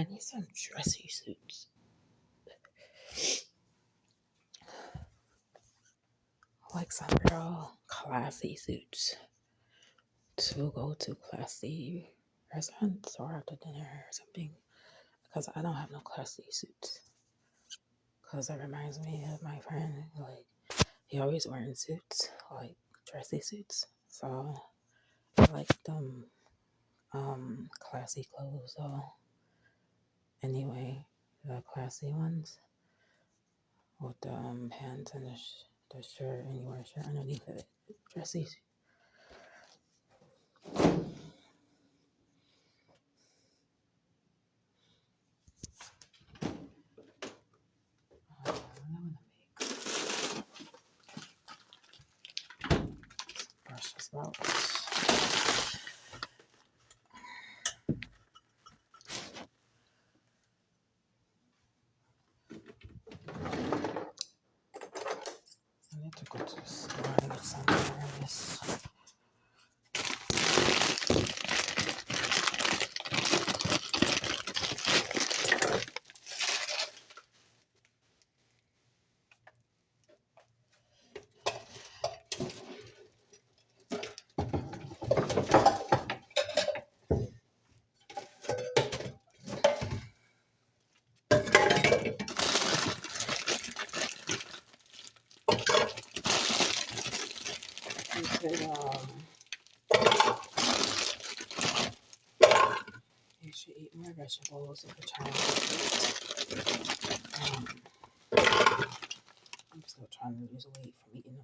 I need some dressy suits. Like some real classy suits to go to classy restaurants or after dinner or something. Because I don't have no classy suits. Because it reminds me of my friend. Like, he always wearing suits, like dressy suits. So I like them classy clothes. So anyway, the classy ones with the pants and the shirt, and you wear a shirt underneath it. Dressy. I'm gonna make Brussels sprouts. I need to go to the store and get some of this. You should, you should eat more vegetables if you're trying to I'm still trying to lose weight from eating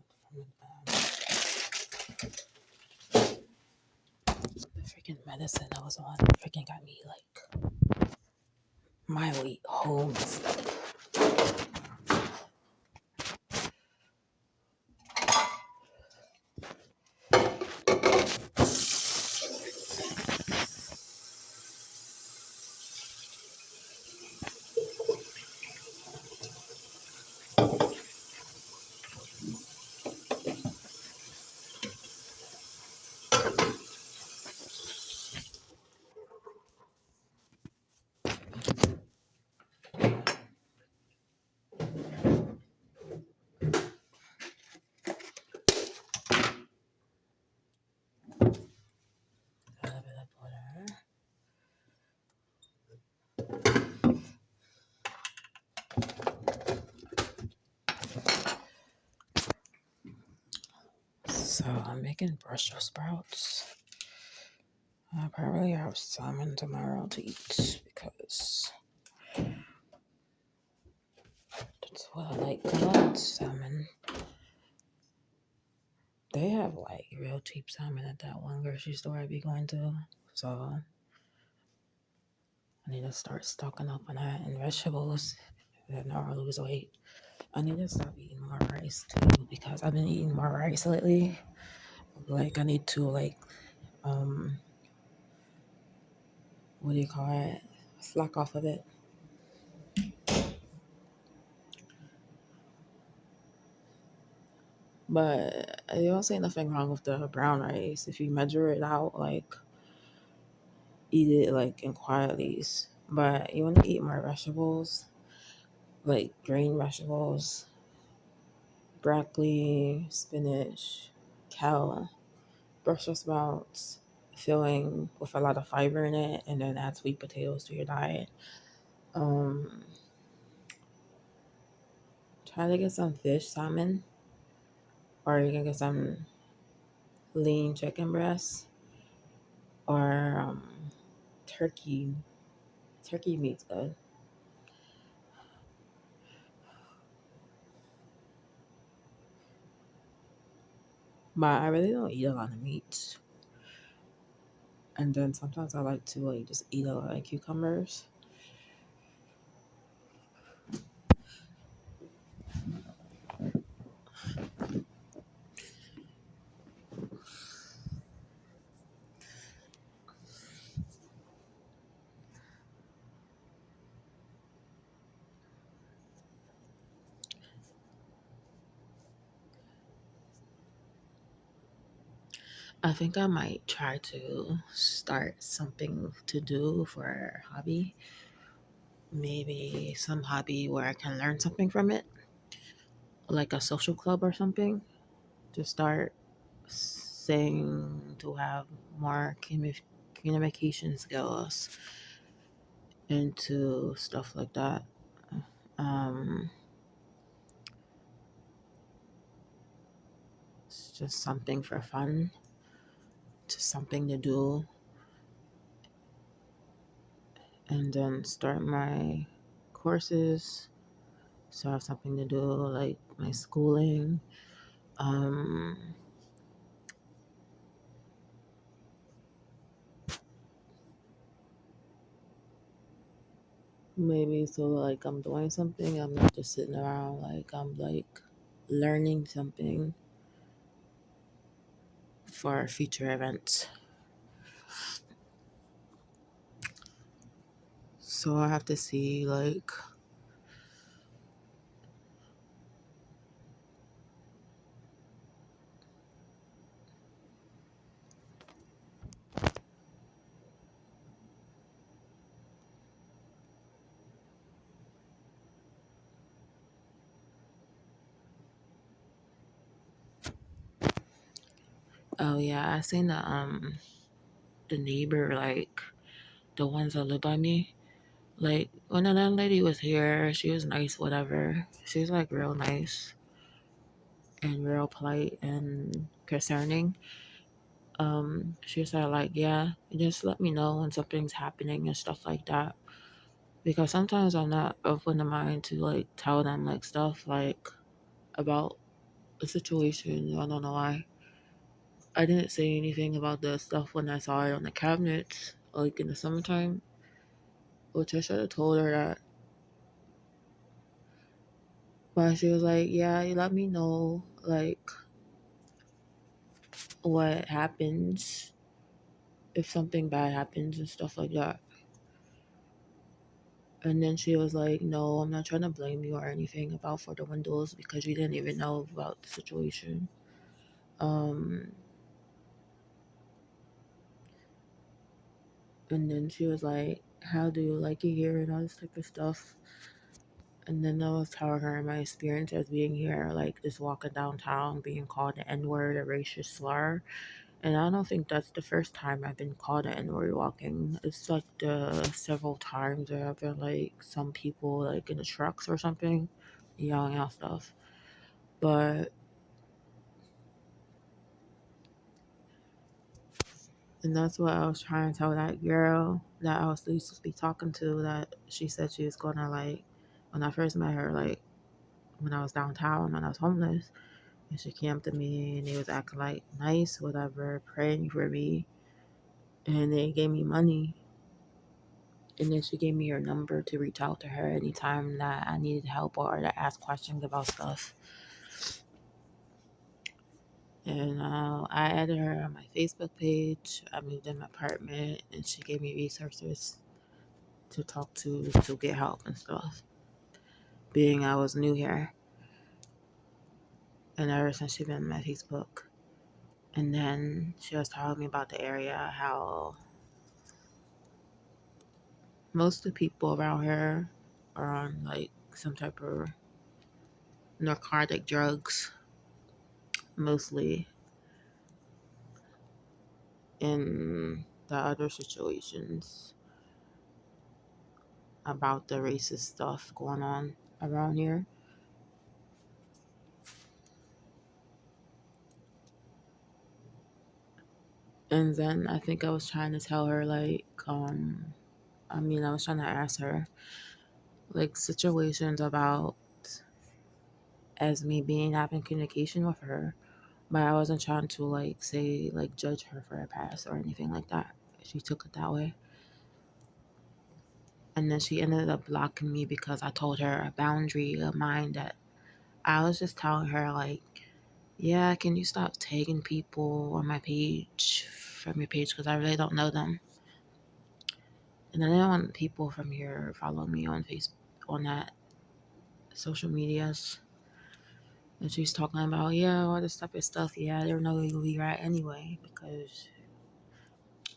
the freaking medicine I was on. Freaking got me like my weight whole messed up. A little bit of butter. So I'm making Brussels sprouts. I probably have salmon tomorrow to eat because that's what I like a lot. Salmon. They have like real cheap salmon at that one grocery store I be going to. So I need to start stocking up on that and vegetables. Then I'll lose weight. I need to stop eating more rice too because I've been eating more rice lately. Like I need to what do you call it? Slack off of it. But you don't say nothing wrong with the brown rice if you measure it out, like eat it like in quantities. But you want to eat more vegetables, like green vegetables, broccoli, spinach, kale, Brussels sprouts, filling with a lot of fiber in it, and then add sweet potatoes to your diet. Um, Try to get some fish, salmon, or you can get some lean chicken breast or turkey. Turkey meat's good. But I really don't eat a lot of meat. And then sometimes I like to like just eat a lot of cucumbers. I think I might try to start something to do for a hobby maybe some hobby where I can learn something from it, like a social club or something, to start saying to have more communication skills into stuff like that. Um, it's just something for fun, just something to do, and then start my courses. So I have something to do, like my schooling. Um, Maybe so like I'm doing something, I'm not just sitting around, like I'm like learning something for future events. So I have to see like, oh yeah, I seen the neighbor, like the ones that live by me. Like when that lady was here, she was nice, whatever. She was like real nice and real polite and concerning. She said like, yeah, just let me know when something's happening and stuff like that. Because sometimes I'm not open to mind to like tell them like stuff like about a situation. I don't know why. I didn't say anything about the stuff when I saw it on the cabinets, like in the summertime, which I should have told her that. But she was like, yeah, you let me know like what happens if something bad happens and stuff like that. And then she was like, no, I'm not trying to blame you or anything about for the windows because you didn't even know about the situation. Um, and then she was like, how do you like it here and all this type of stuff. And then I was telling her my experience as being here, like just walking downtown, being called the N word, a racist slur. And I don't think that's the first time I've been called an N-word walking. It's like the several times there have been like some people like in the trucks or something yelling out stuff. But and that's what I was trying to tell that girl that I was used to be talking to, that she said she was gonna like, when I first met her, like when I was downtown when I was homeless, and she came up to me and they was acting like nice, whatever, praying for me, and they gave me money. And then she gave me her number to reach out to her anytime that I needed help or to ask questions about stuff. And I added her on my Facebook page. I moved in my apartment, and she gave me resources to talk to get help and stuff. Being I was new here, and ever since she been on my Facebook. And then she was telling me about the area, how most of the people around here are on like some type of narcotic drugs, mostly, in the other situations about the racist stuff going on around here. And then I think I was trying to tell her like, I was trying to ask her like situations about as me being having communication with her, but I wasn't trying to like say like judge her for her past or anything like that. She took it that way. And then she ended up blocking me because I told her a boundary of mine that I was just telling her like, yeah, can you stop tagging people on my page from your page because I really don't know them. And I didn't want people from here follow me on Facebook, on that social medias. And she's talking about, yeah, all this type of stuff. Yeah, I don't know who you're at anyway because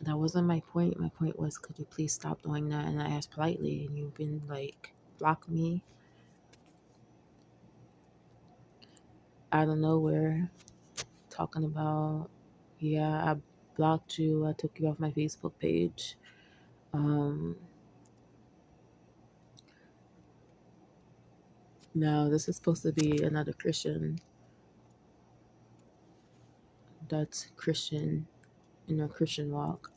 That wasn't my point. My point was, could you please stop doing that? And I asked politely, and you've been like block me out of nowhere, talking about, yeah, I blocked you. I took you off my Facebook page. Um, Now this is supposed to be another Christian that's Christian in a Christian walk.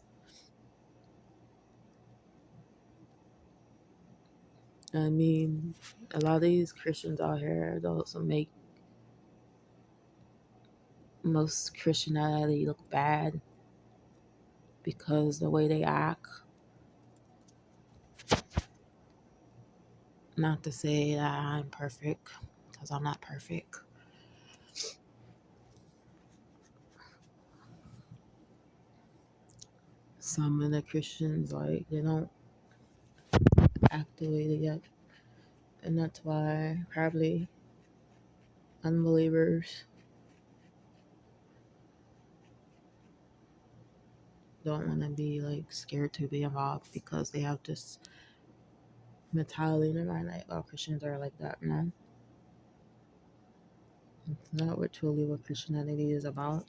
I mean, a lot of these Christians out here, they also make most Christianity look bad because the way they act. Not to say that I'm perfect, because I'm not perfect. Some of the Christians, like, they don't act the way they act. And that's why probably unbelievers don't want to be like scared to be involved because they have this mentality in their mind like, oh, Christians are like that. No, it's not what Christianity is about.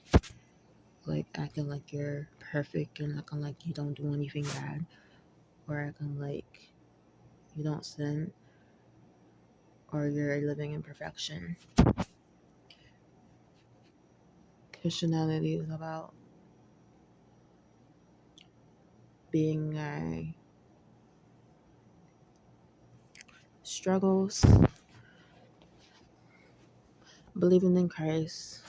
Like acting like you're perfect and acting like you don't do anything bad, or acting like you don't sin, or you're living in perfection. Christianity is about being struggles, believing in Christ,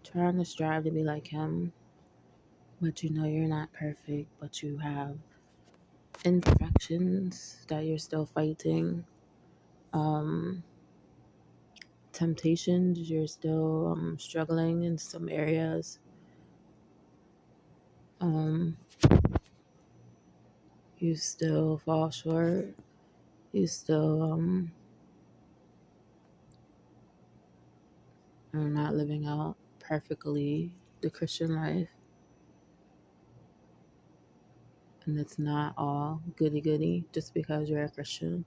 trying to strive to be like Him, but you know you're not perfect, but you have imperfections that you're still fighting. Um, Temptations, you're still struggling in some areas. Um, you still fall short. You still are not living out perfectly the Christian life. And it's not all goody goody just because you're a Christian.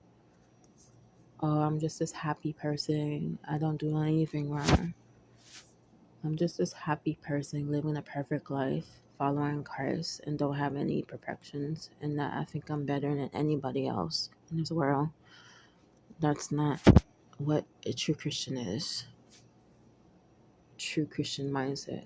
Oh, I'm just this happy person. I don't do anything wrong. I'm just this happy person living a perfect life, following Christ, and don't have any imperfections. And that I think I'm better than anybody else in this world. That's not what a true Christian is. True Christian mindset.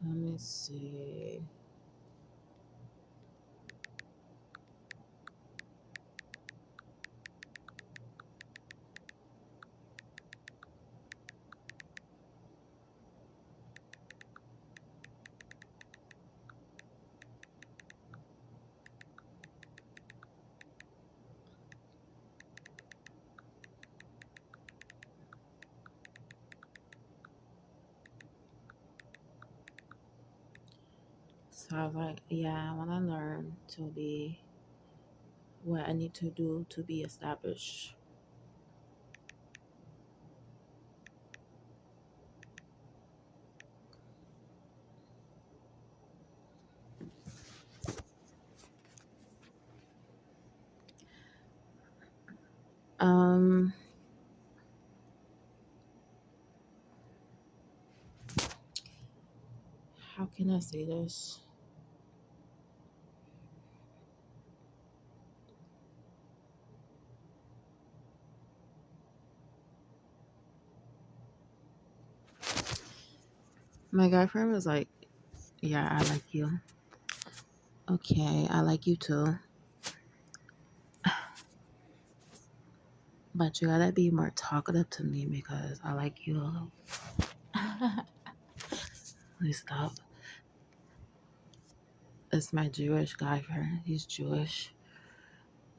Let me see. So I was like, yeah, I want to learn to be what I need to do to be established. Um, how can I say this? My girlfriend was like, yeah, I like you. Okay, I like you too. But you gotta be more talkative to me because I like you. Please stop. It's my Jewish guy friend. He's Jewish.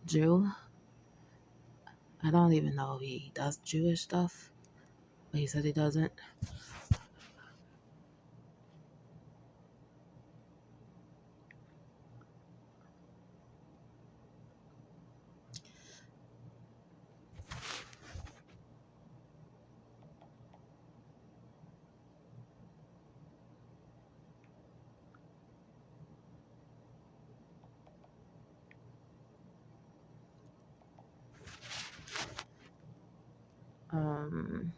Jew. I don't even know if he does Jewish stuff, but he said he doesn't. Um,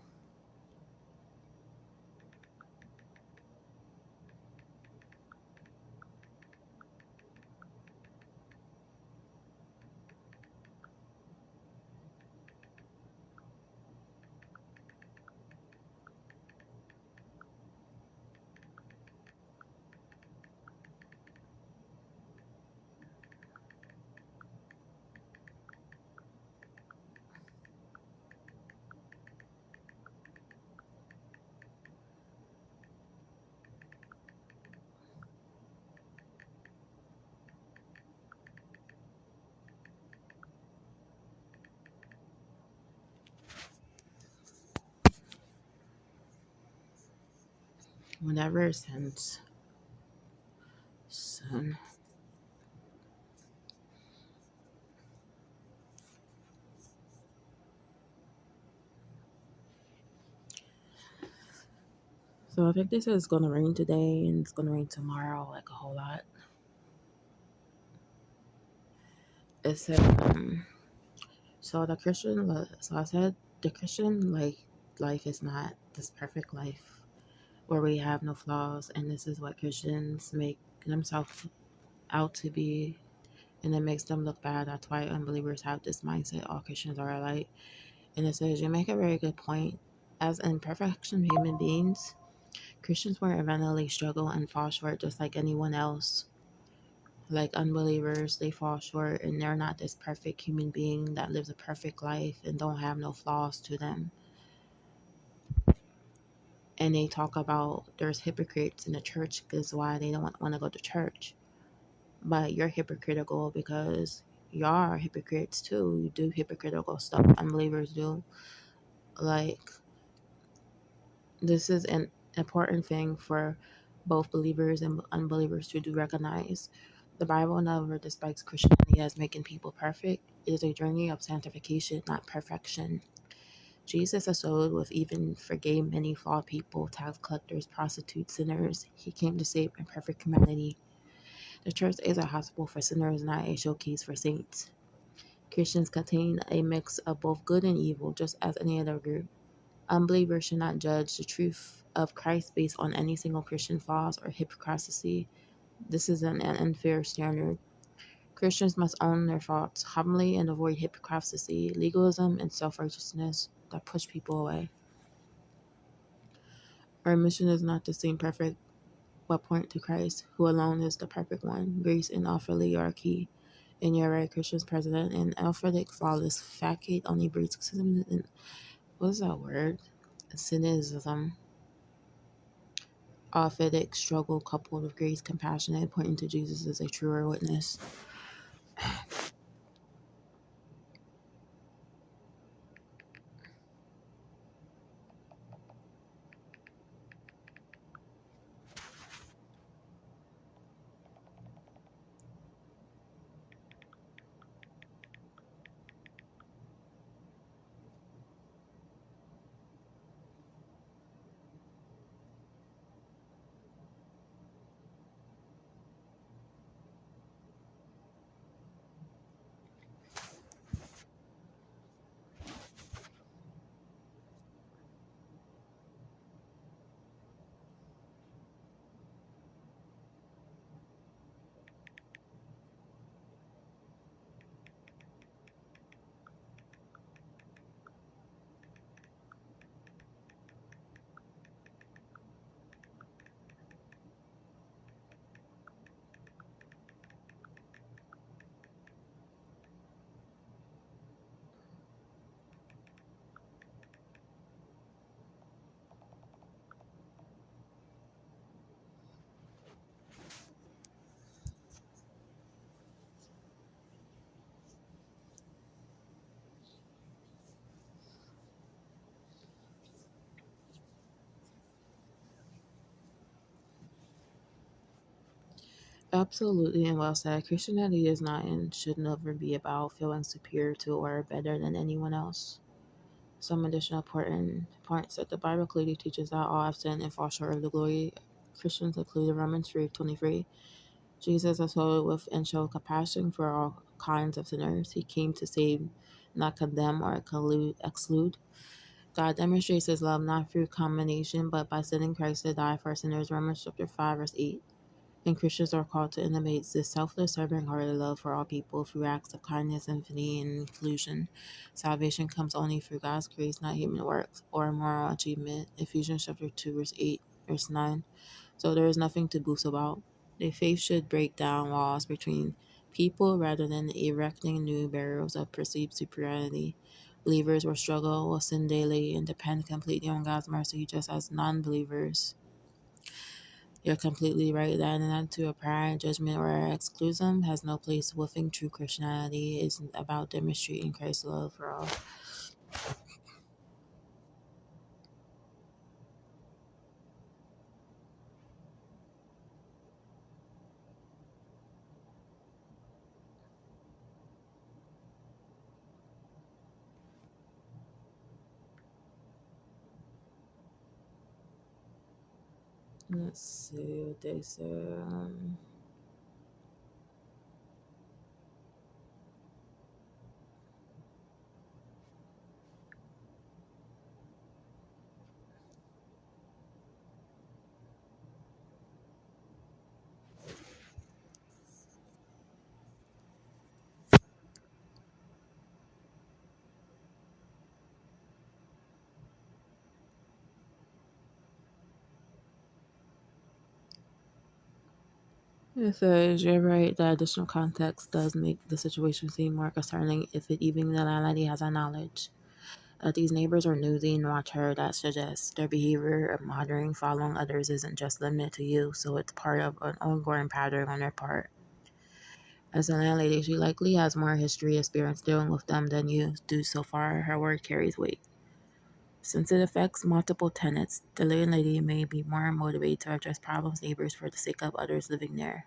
whenever since soon. So I think this is gonna rain today and it's gonna rain tomorrow, like a whole lot. It said, so the so I said the Christian life is not this perfect life where we have no flaws, and this is what Christians make themselves out to be, and it makes them look bad. That's why unbelievers have this mindset all Christians are alike. And it says, you make a very good point. As imperfection human beings, Christians will eventually struggle and fall short just like anyone else. Like unbelievers, they fall short and they're not this perfect human being that lives a perfect life and don't have no flaws to them. And they talk about there's hypocrites in the church is why they don't want to go to church. But you're hypocritical because y'all are hypocrites too. You do hypocritical stuff. Unbelievers do. Like, this is an important thing for both believers and unbelievers to do recognize. The Bible never despite Christianity as making people perfect. It is a journey of sanctification, not perfection. Jesus struggled with even forgave many flawed people, tax collectors, prostitutes, sinners. He came to save imperfect humanity. The church is a hospital for sinners, not a showcase for saints. Christians contain a mix of both good and evil, just as any other group. Unbelievers should not judge the truth of Christ based on any single Christian flaws or hypocrisy. This is an unfair standard. Christians must own their faults humbly and avoid hypocrisy, legalism, and self-righteousness that push people away. Our mission is not to seem perfect, but point to Christ, who alone is the perfect one. Grace and oligarchy in your right Christian's president and alphabetic flawless facade only breeds sexism and what's that word? Cynicism. Alphabetic struggle coupled with grace, compassion, and pointing to Jesus as a truer witness. Absolutely, and well said. Christianity is not and should never be about feeling superior to or better than anyone else. Some additional important points that the Bible clearly teaches that all have sinned and fall short of the glory. Christians include Romans 3:23. Jesus is filled with and showed compassion for all kinds of sinners. He came to save, not condemn or exclude. God demonstrates his love not through condemnation, but by sending Christ to die for sinners. Romans chapter 5, verse 8. And Christians are called to imitate this selfless, servant-hearted love for all people through acts of kindness, empathy, and inclusion. Salvation comes only through God's grace, not human works or moral achievement. Ephesians chapter 2, verse 8, verse 9. So there is nothing to boast about. The faith should break down walls between people rather than erecting new barriers of perceived superiority. Believers will struggle with sin daily and depend completely on God's mercy, just as non-believers. You're completely right that an attitude of pride, judgment, or exclusion has no place within true Christianity. It's about demonstrating Christ's love for all. Let's see what they say. It says, you're right, that additional context does make the situation seem more concerning if it even the landlady has a knowledge that these neighbors are nosy and watch her. That suggests their behavior of monitoring, following others isn't just limited to you, so it's part of an ongoing pattern on their part. As a landlady, she likely has more history experience dealing with them than you do so far. Her word carries weight. Since it affects multiple tenants, the landlady may be more motivated to address problems neighbors for the sake of others living there.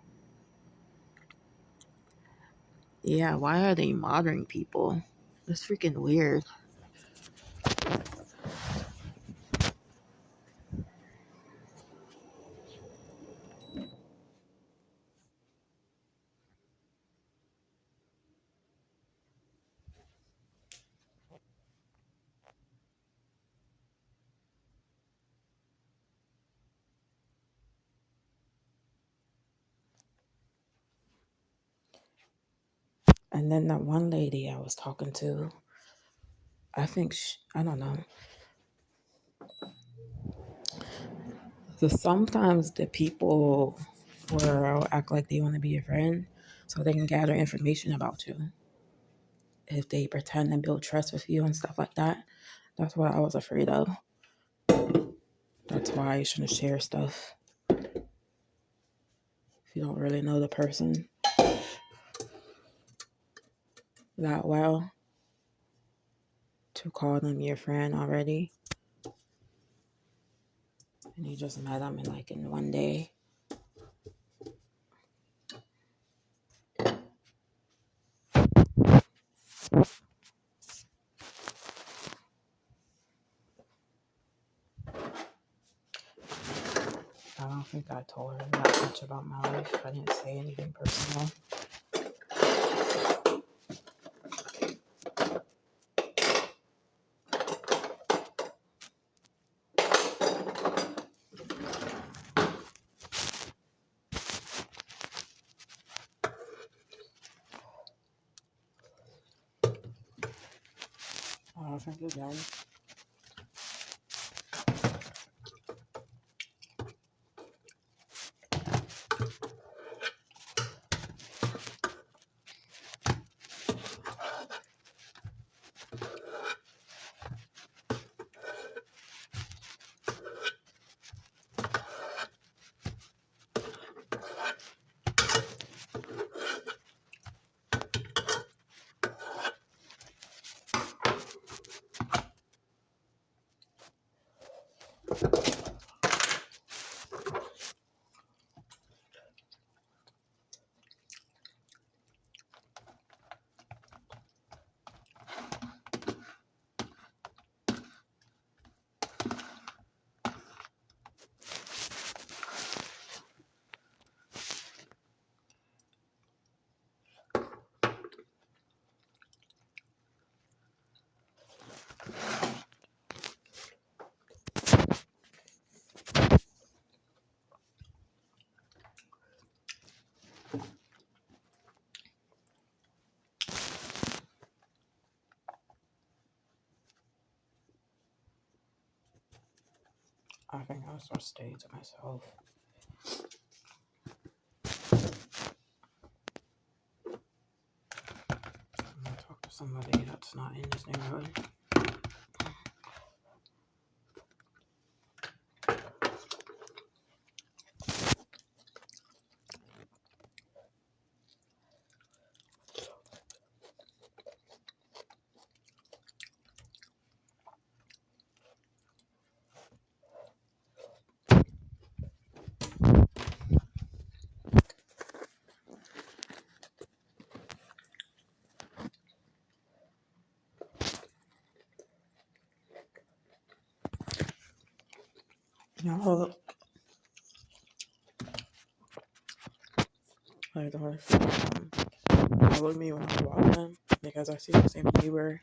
Yeah, why are they monitoring people? That's freaking weird. And then that one lady I was talking to, I think I don't know. So sometimes the people will act like they want to be your friend so they can gather information about you. If they pretend and build trust with you and stuff like that. That's what I was afraid of. That's why you shouldn't share stuff if you don't really know the person that well to call them your friend already. And you just met them in one day. I don't think I told her that much about my life. I didn't say anything personal. I don't think it's done. I think I'll start staying to myself. I'm gonna talk to somebody that's not in this neighborhood. No, like the horse. Followed me when I was walking because I see the same neighbor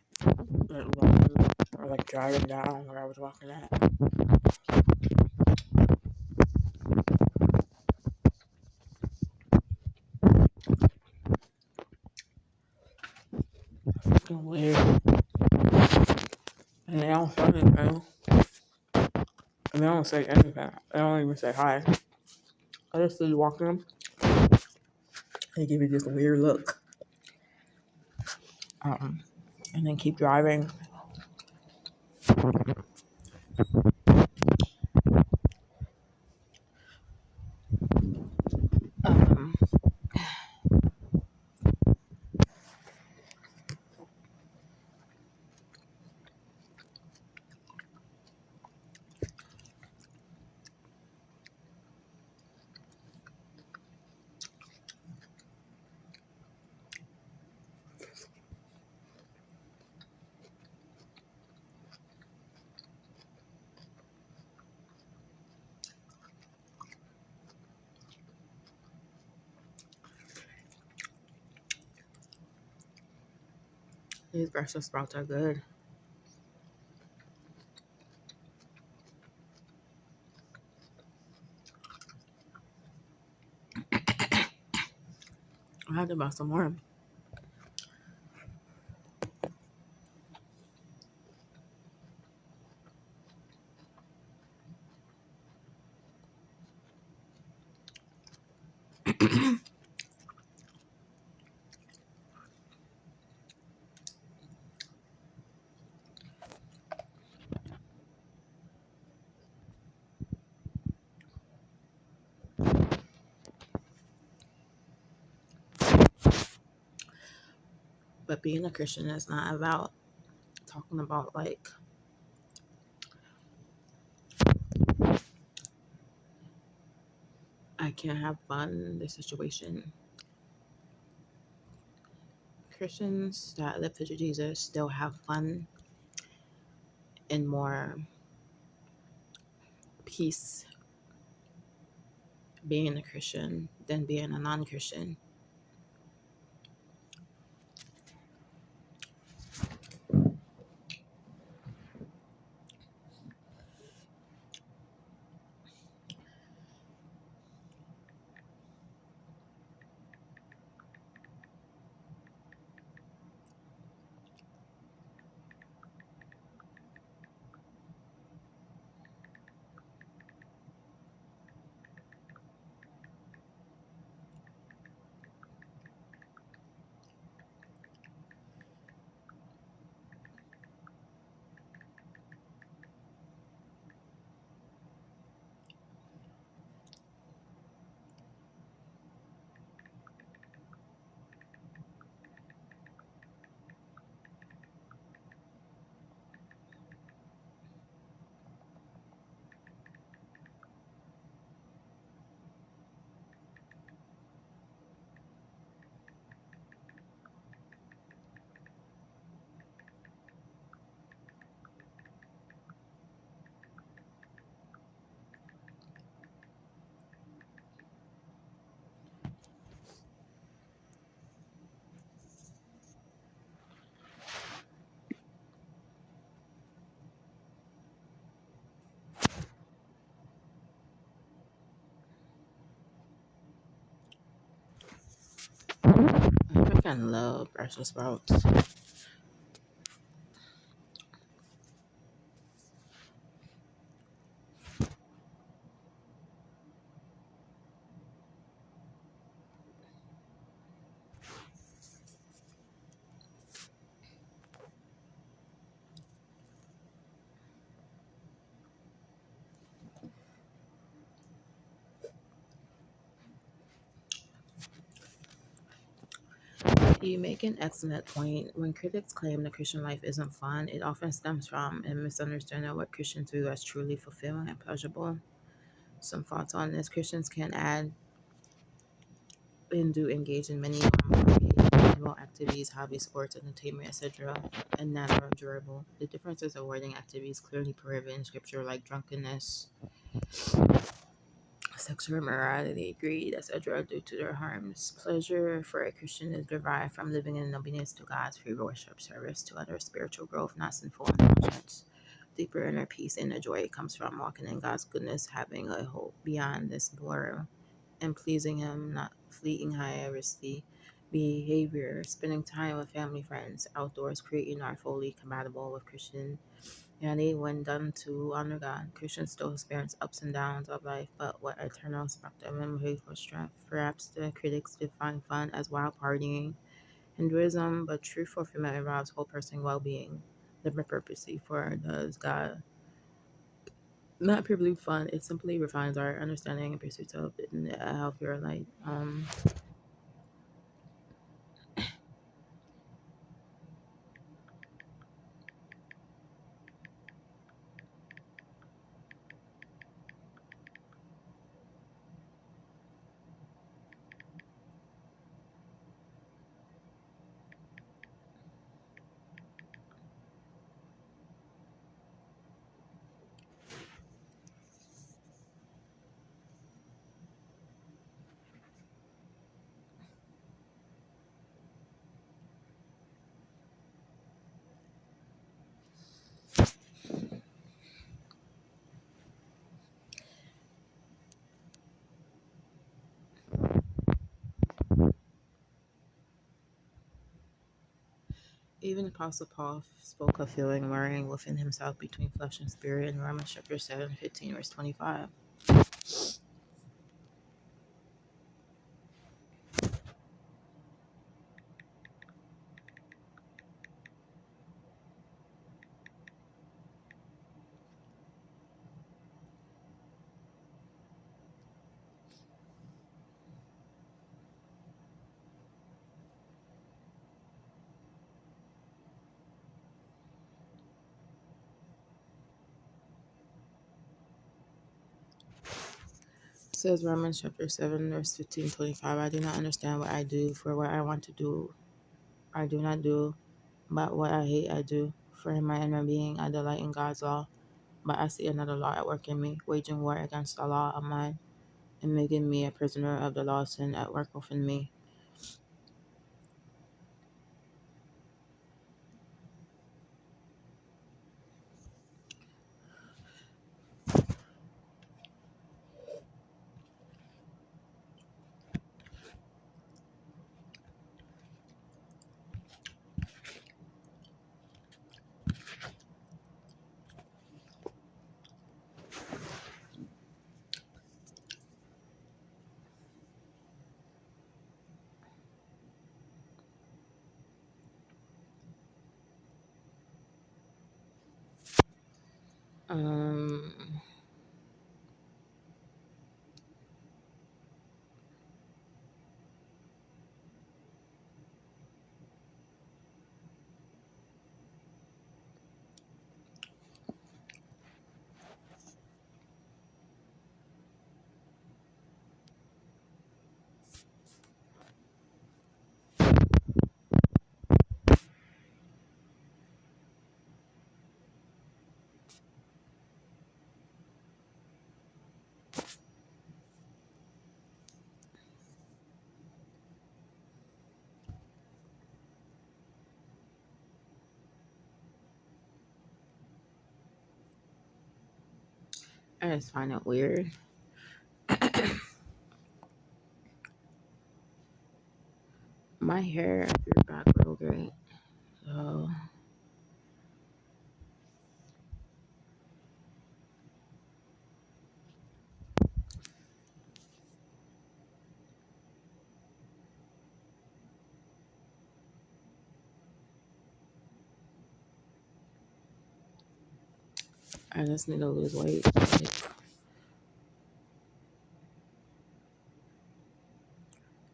like walking or like driving down where I was walking at. Fucking weird. And they don't say anything. And they don't say anything. They don't even say hi. I just see you walking. They give you this weird look. And then keep driving. Um, these Brussels sprouts are good. I had to buy some more. But being a Christian is not about talking about like I can't have fun in this situation. Christians that live for Jesus still have fun and more peace being a Christian than being a non-Christian. I freaking love Brussels sprouts. You make an excellent point. When critics claim the Christian life isn't fun, it often stems from a misunderstanding of what Christians view as truly fulfilling and pleasurable. Some thoughts on this: Christians can add and do engage in many enjoyable activities, hobbies, sports, entertainment, etc., and that are enjoyable. The differences of avoiding activities clearly prohibited in scripture, like drunkenness, sexual immorality, greed, etc., due to their harms. Pleasure for a Christian is derived from living in obedience to God's free worship, service to others, spiritual growth, not sinful indulgence. Deeper inner peace and the joy comes from walking in God's goodness, having a hope beyond this world, and pleasing Him, not fleeting high risky behavior, spending time with family, friends, outdoors, creating are fully compatible with Christian. And when done to honor God, Christians still experience ups and downs of life, but with eternal perspective and faithful strength. Perhaps the critics define fun as wild partying, Hinduism, but true fulfillment involves whole person well-being, living purposely for does God. Not purely fun, it simply refines our understanding and pursuit of a healthier life. Even Apostle Paul spoke of feeling warring within himself between flesh and spirit in Romans chapter 7, 15, verse 25. says Romans chapter 7, verse 15-25. I do not understand what I do, for what I want to do, I do not do, but what I hate, I do. For in my inner being, I delight in God's law, but I see another law at work in me, waging war against the law of mine, and making me a prisoner of the law of sin at work within me. Um, I just find it weird. My hair grew back real great, so I just need to lose weight. Like,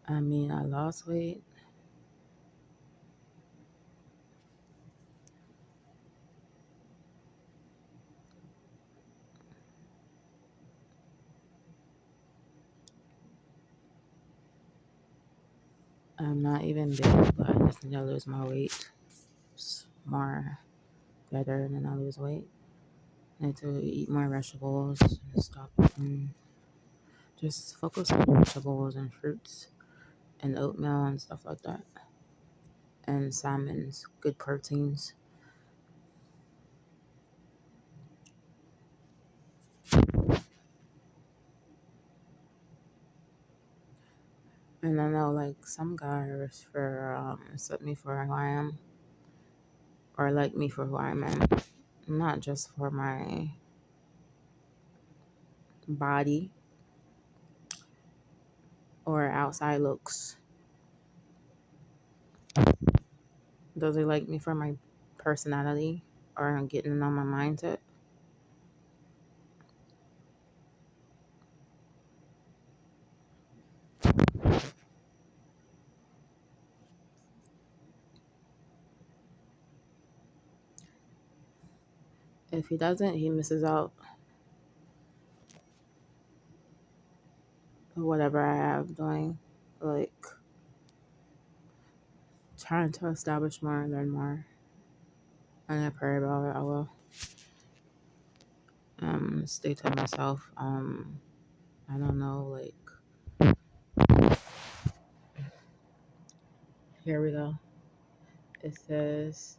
I mean, I lost weight. I'm not even big, but I just need to lose more weight. It's more better than I lose weight. I need to eat more vegetables and stop and just focus on vegetables and fruits and oatmeal and stuff like that. And salmon's good proteins. And I know like some guys for accept me for who I am or like me for who I am, not just for my body or outside looks. Does they like me for my personality or getting to know my mindset? If he doesn't, he misses out on whatever I have doing. Like trying to establish more and learn more. And I pray about it. I will stay to myself. I don't know, like here we go. It says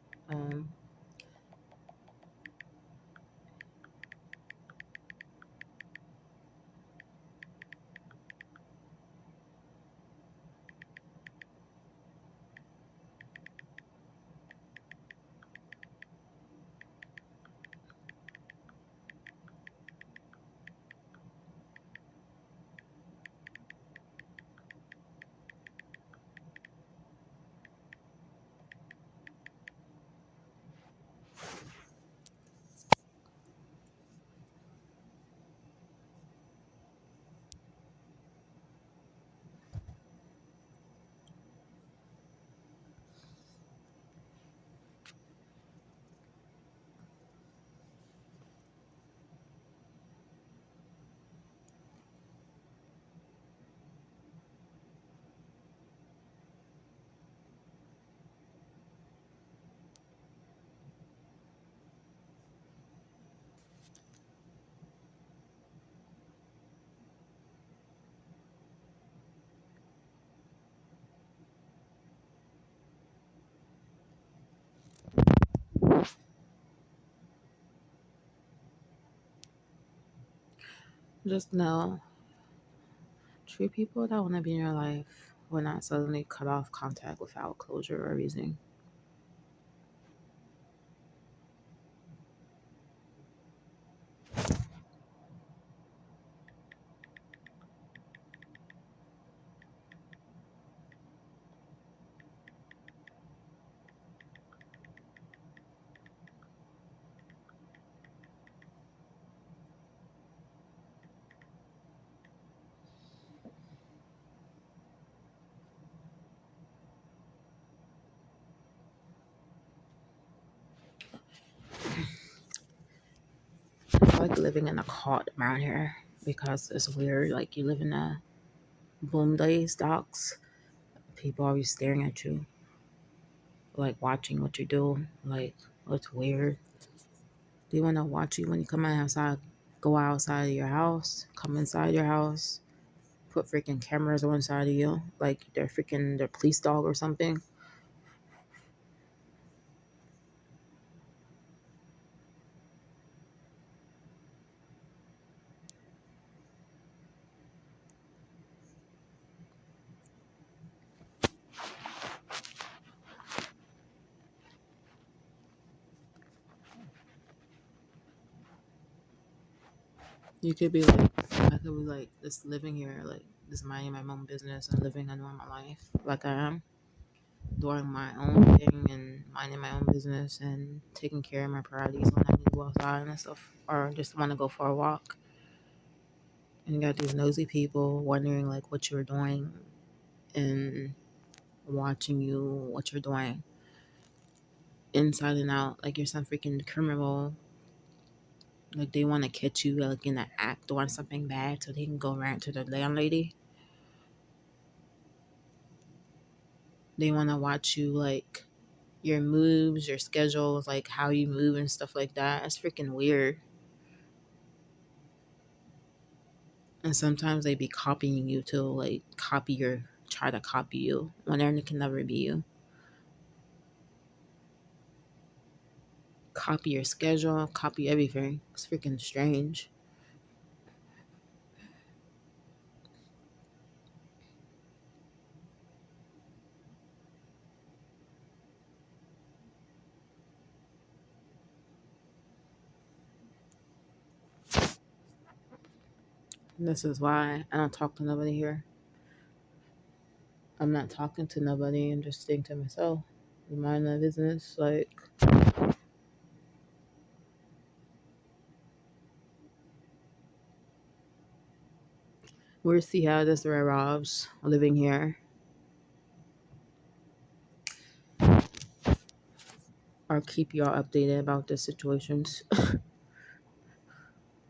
Just know, treat people that want to be in your life will not suddenly cut off contact without closure or reasoning. It's like living in a cult around here because it's weird. Like you live in a boom days docks. People always staring at you, like watching what you do. Like it's weird. They want to watch you when you come outside, go outside of your house, come inside your house, put freaking cameras on inside of you, like they're freaking their police dog or something. You could be like, I could be like, just living here, like, just minding my own business and living a normal life, like I am, doing my own thing and minding my own business and taking care of my priorities when I need to go outside and stuff, or just want to go for a walk. And you got these nosy people wondering, like, what you're doing and watching you, what you're doing inside and out, like you're some freaking criminal. Like, they want to catch you, like, in an act doing something bad so they can go rant to the landlady. They want to watch you, like, your moves, your schedules, like how you move and stuff like that. It's freaking weird. And sometimes they be copying you too, like try to copy you when they can never be you. Copy your schedule, copy everything. It's freaking strange. And this is why I don't talk to nobody here. I'm not talking to nobody. I'm just staying to myself. Mind my business. Like, we'll see how this revolves living here, or keep y'all updated about the situations.